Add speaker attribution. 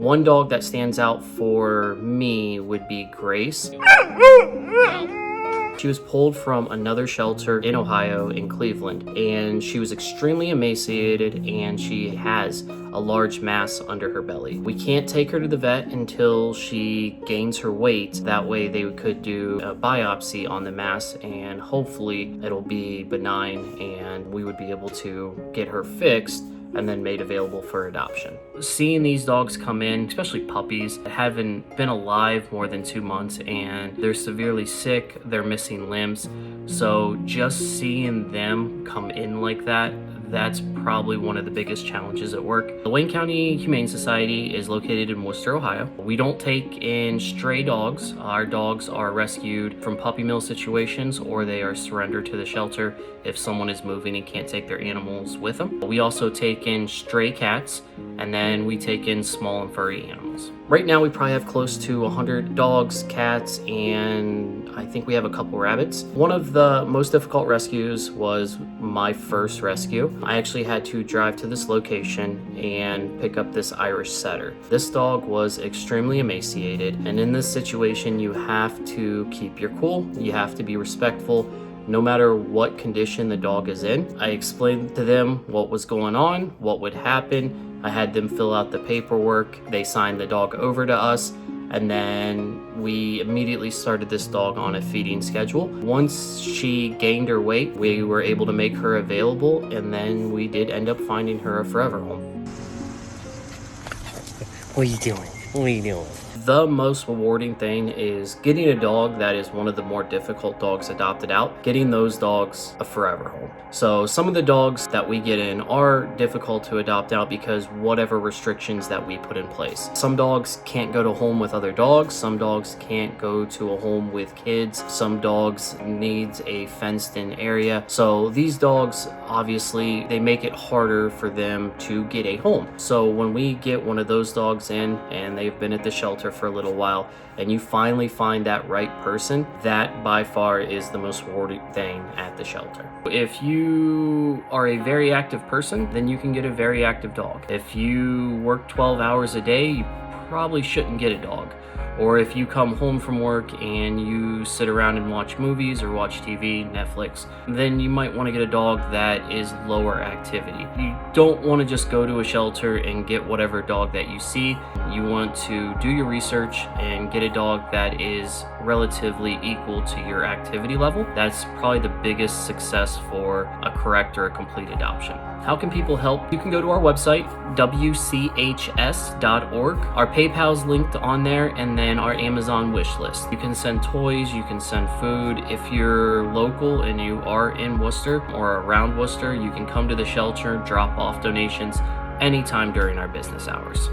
Speaker 1: One dog that stands out for me would be Grace. She was pulled from another shelter in Ohio, in Cleveland, and she was extremely emaciated and she has a large mass under her belly. We can't take her to the vet until she gains her weight. That way they could do a biopsy on the mass and hopefully it'll be benign and we would be able to get her fixed and then made available for adoption. Seeing these dogs come in, especially puppies, haven't been alive more than 2 months and they're severely sick, they're missing limbs. So just seeing them come in like that, that's probably one of the biggest challenges at work. The Wayne County Humane Society is located in Worcester, Ohio. We don't take in stray dogs. Our dogs are rescued from puppy mill situations or they are surrendered to the shelter if someone is moving and can't take their animals with them. We also take in stray cats and then we take in small and furry animals. Right now we probably have close to 100 dogs, cats, and I think we have a couple rabbits. One of the most difficult rescues was my first rescue. I actually had to drive to this location and pick up this Irish setter. This dog was extremely emaciated, and in this situation you have to keep your cool, you have to be respectful no matter what condition the dog is in. I explained to them what was going on, what would happen. I had them fill out the paperwork. They signed the dog over to us, and then we immediately started this dog on a feeding schedule. Once she gained her weight, we were able to make her available, and then we did end up finding her a forever home.
Speaker 2: What are you doing? What are you doing?
Speaker 1: The most rewarding thing is getting a dog that is one of the more difficult dogs adopted out, getting those dogs a forever home. So some of the dogs that we get in are difficult to adopt out because whatever restrictions that we put in place. Some dogs can't go to a home with other dogs. Some dogs can't go to a home with kids. Some dogs needs a fenced in area. So these dogs, obviously, they make it harder for them to get a home. So when we get one of those dogs in and they've been at the shelter for a little while and you finally find that right person, that by far is the most rewarding thing at the shelter. If you are a very active person, then you can get a very active dog. If you work 12 hours a day, you probably shouldn't get a dog. Or if you come home from work and you sit around and watch movies or watch TV, Netflix, then you might want to get a dog that is lower activity. You don't want to just go to a shelter and get whatever dog that you see. You want to do your research and get a dog that is relatively equal to your activity level. That's probably the biggest success for a correct or a complete adoption. How can people help? You can go to our website, wchs.org. Our PayPal's linked on there, and then our Amazon wish list. You can send toys, you can send food. If you're local and you are in Worcester or around Worcester, you can come to the shelter, drop off donations anytime during our business hours.